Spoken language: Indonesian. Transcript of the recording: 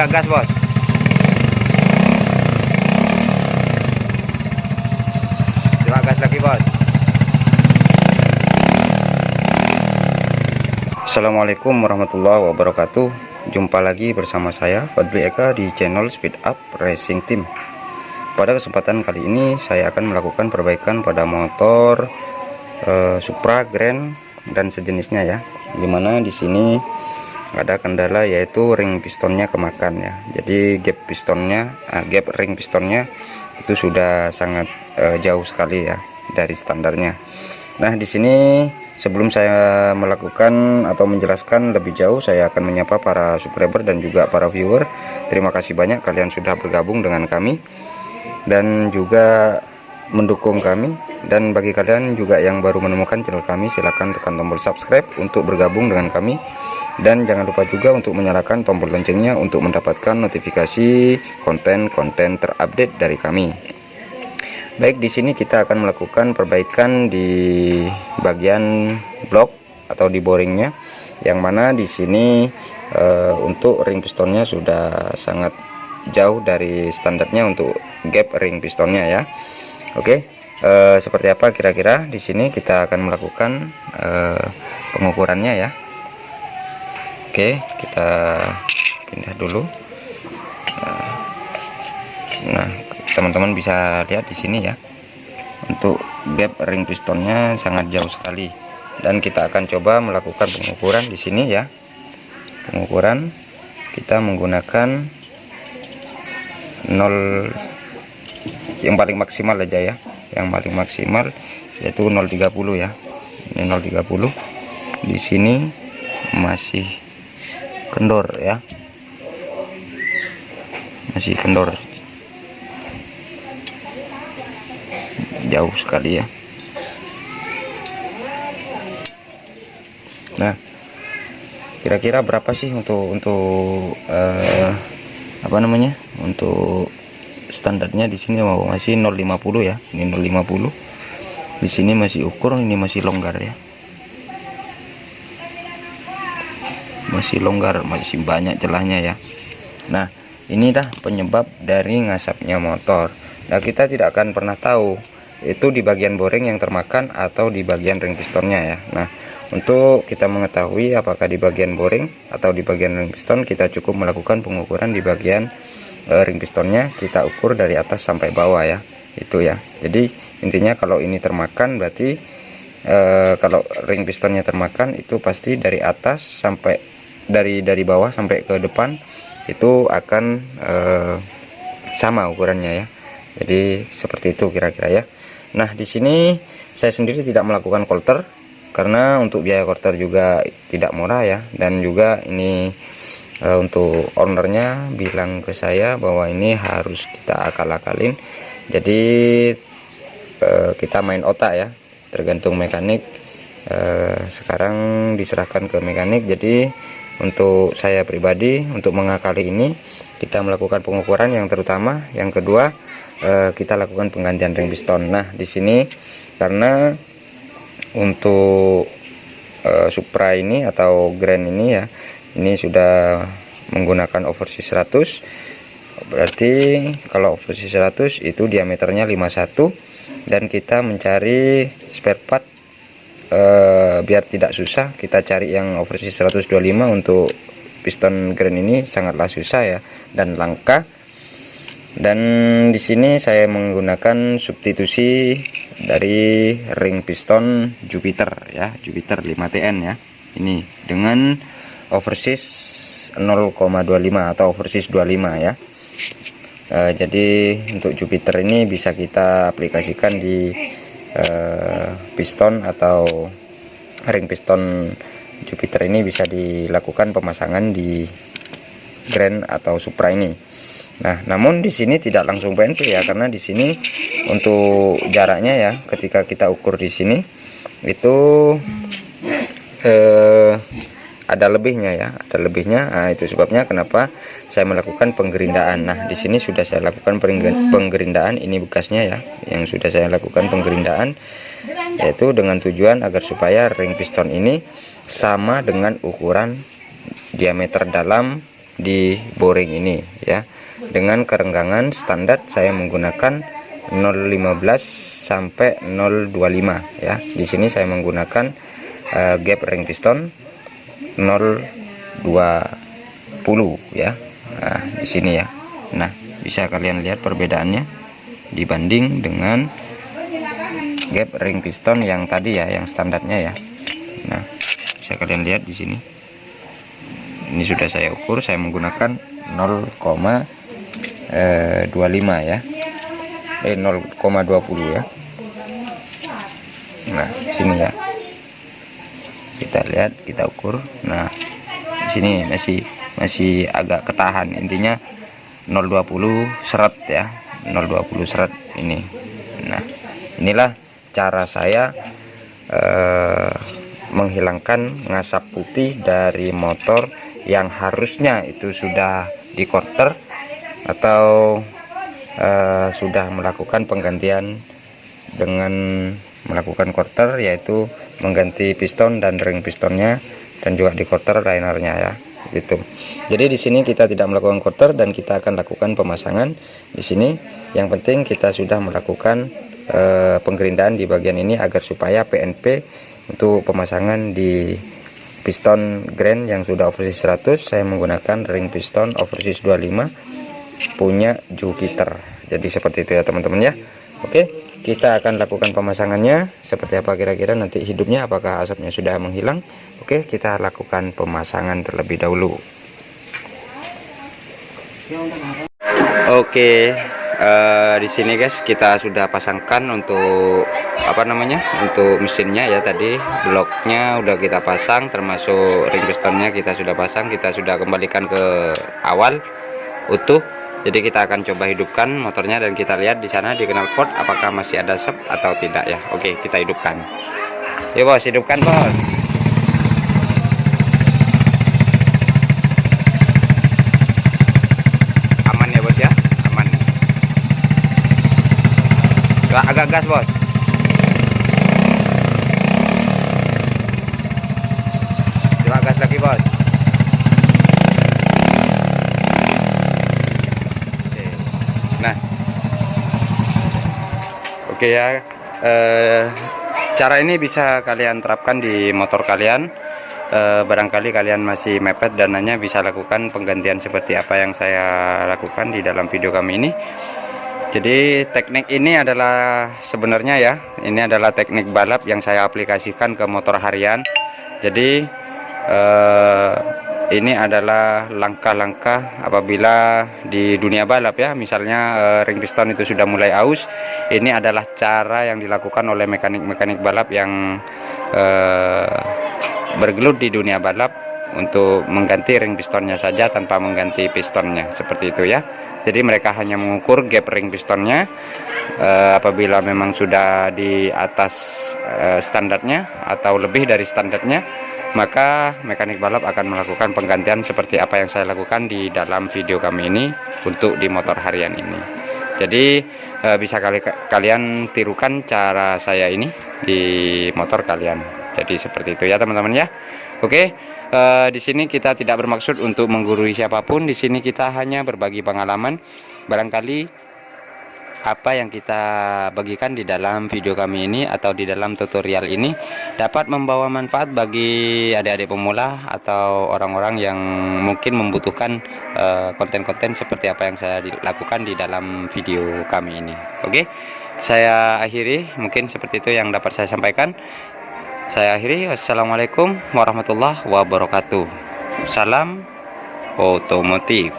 Agak gas, bos. Coba gas lagi, bos. Assalamualaikum warahmatullahi wabarakatuh. Jumpa lagi bersama saya Fadli Eka di channel Speed Up Racing Team. Pada kesempatan kali ini saya akan melakukan perbaikan pada motor Supra, Grand dan sejenisnya ya. Dimana di sini ada kendala yaitu ring pistonnya kemakan ya. Jadi gap ring pistonnya itu sudah sangat jauh sekali ya dari standarnya. Nah, di sini sebelum saya melakukan atau menjelaskan lebih jauh, saya akan menyapa para subscriber dan juga para viewer. Terima kasih banyak kalian sudah bergabung dengan kami dan juga mendukung kami. Dan bagi kalian juga yang baru menemukan channel kami, silahkan tekan tombol subscribe untuk bergabung dengan kami. Dan jangan lupa juga untuk menyalakan tombol loncengnya untuk mendapatkan notifikasi konten-konten terupdate dari kami. Baik, di sini kita akan melakukan perbaikan di bagian blok atau di boringnya, yang mana di sini untuk ring pistonnya sudah sangat jauh dari standarnya untuk gap ring pistonnya ya. Oke, seperti apa kira-kira di sini kita akan melakukan pengukurannya ya. Oke, kita pindah dulu. Nah, teman-teman bisa lihat di sini ya, untuk gap ring pistonnya sangat jauh sekali. Dan kita akan coba melakukan pengukuran di sini ya. Pengukuran kita menggunakan 0 yang paling maksimal aja ya. Yang paling maksimal yaitu 030 ya. Ini 030. Di sini masih kendor ya. Masih kendor. Jauh sekali ya. Nah, kira-kira berapa sih untuk apa namanya? Untuk standarnya di sini masih 050 ya. Ini 050. Di sini masih ukur, ini masih longgar ya. Masih longgar, masih banyak celahnya ya. Nah, ini dah penyebab dari ngasapnya motor. Nah, kita tidak akan pernah tahu itu di bagian boring yang termakan atau di bagian ring pistonnya ya. Nah, untuk kita mengetahui apakah di bagian boring atau di bagian ring piston, kita cukup melakukan pengukuran di bagian ring pistonnya. Kita ukur dari atas sampai bawah ya, itu ya. Jadi intinya kalau ini termakan berarti kalau ring pistonnya termakan itu pasti dari atas sampai dari bawah sampai ke depan itu akan sama ukurannya ya. Jadi seperti itu kira-kira ya. Nah, di sini saya sendiri tidak melakukan kolter karena untuk biaya kolter juga tidak murah ya. Dan juga ini untuk ownernya bilang ke saya bahwa ini harus kita akal-akalin. Jadi kita main otak ya, tergantung mekanik. Sekarang diserahkan ke mekanik. Jadi untuk saya pribadi, untuk mengakali ini, kita melakukan pengukuran yang terutama. Yang kedua, kita lakukan penggantian ring piston. Nah, di sini karena untuk Supra ini atau Grand ini ya, ini sudah menggunakan overseas 100. Berarti kalau overseas 100 itu diameternya 51, dan kita mencari spare part biar tidak susah, kita cari yang overseas 125. Untuk piston Grand ini sangatlah susah ya dan langka. Dan di sini saya menggunakan substitusi dari ring piston Jupiter ya, Jupiter 5TN ya. Ini dengan overseas 0,25 atau overseas 25 ya. Jadi untuk Jupiter ini bisa kita aplikasikan di piston atau ring piston Jupiter ini, bisa dilakukan pemasangan di Grand atau Supra ini. Nah, namun di sini tidak langsung PNP ya, karena di sini untuk jaraknya ya, ketika kita ukur di sini itu ada lebihnya ya, ada lebihnya. Nah, itu sebabnya kenapa saya melakukan penggerindaan. Nah, di sini sudah saya lakukan penggerindaan, ini bekasnya ya, yang sudah saya lakukan penggerindaan, yaitu dengan tujuan agar supaya ring piston ini sama dengan ukuran diameter dalam di boring ini ya. Dengan kerenggangan standar saya menggunakan 0,15 sampai 0,25 ya. Di sini saya menggunakan gap ring piston 0,20 ya. Nah, di sini ya. Nah, bisa kalian lihat perbedaannya dibanding dengan gap ring piston yang tadi ya, yang standarnya ya. Nah, bisa kalian lihat di sini. Ini sudah saya ukur, saya menggunakan 0,25 ya. 0,20 ya. Nah, sini ya. Kita lihat, kita ukur. Nah, di sini masih agak ketahan. Intinya 0,20 seret ya. 0,20 seret ini. Nah, inilah cara saya menghilangkan ngasap putih dari motor yang harusnya itu sudah di quarter atau sudah melakukan penggantian dengan melakukan quarter, yaitu mengganti piston dan ring pistonnya dan juga di quarter linernya ya gitu. Jadi di sini kita tidak melakukan quarter dan kita akan lakukan pemasangan di sini. Yang penting kita sudah melakukan penggerindaan di bagian ini agar supaya PNP untuk pemasangan di piston grand yang sudah overseas 100, saya menggunakan ring piston overseas 25 punya Jupiter. Jadi seperti itu ya teman-teman ya. Oke, kita akan lakukan pemasangannya seperti apa kira-kira nanti hidupnya, apakah asapnya sudah menghilang. Oke, kita lakukan pemasangan terlebih dahulu. Oke, di sini guys kita sudah pasangkan untuk untuk mesinnya ya. Tadi bloknya udah kita pasang, termasuk ring pistonnya kita sudah pasang, kita sudah kembalikan ke awal utuh. Jadi kita akan coba hidupkan motornya dan kita lihat di sana di knalpot apakah masih ada asap atau tidak ya. Oke, kita hidupkan. Yuk bos, hidupkan bos. Aman ya bos ya, aman. Agak gas bos. Coba gas lagi bos. Nah, oke ya, cara ini bisa kalian terapkan di motor kalian. Barangkali kalian masih mepet dananya, bisa lakukan penggantian seperti apa yang saya lakukan di dalam video kami ini. Jadi teknik ini adalah sebenarnya ya, ini adalah teknik balap yang saya aplikasikan ke motor harian. Jadi ini adalah langkah-langkah apabila di dunia balap ya, misalnya ring piston itu sudah mulai aus. Ini adalah cara yang dilakukan oleh mekanik-mekanik balap yang bergelut di dunia balap untuk mengganti ring pistonnya saja tanpa mengganti pistonnya, seperti itu ya. Jadi mereka hanya mengukur gap ring pistonnya, apabila memang sudah di atas standarnya atau lebih dari standarnya, maka mekanik balap akan melakukan penggantian seperti apa yang saya lakukan di dalam video kami ini untuk di motor harian ini. Jadi bisa kalian tirukan cara saya ini di motor kalian. Jadi seperti itu ya teman-teman ya. Oke, di sini kita tidak bermaksud untuk menggurui siapapun. Di sini kita hanya berbagi pengalaman. Barangkali apa yang kita bagikan di dalam video kami ini atau di dalam tutorial ini dapat membawa manfaat bagi adik-adik pemula atau orang-orang yang mungkin membutuhkan konten-konten seperti apa yang saya lakukan di dalam video kami ini. Oke, saya akhiri, mungkin seperti itu yang dapat saya sampaikan. Saya akhiri, wassalamualaikum warahmatullahi wabarakatuh. Salam otomotif.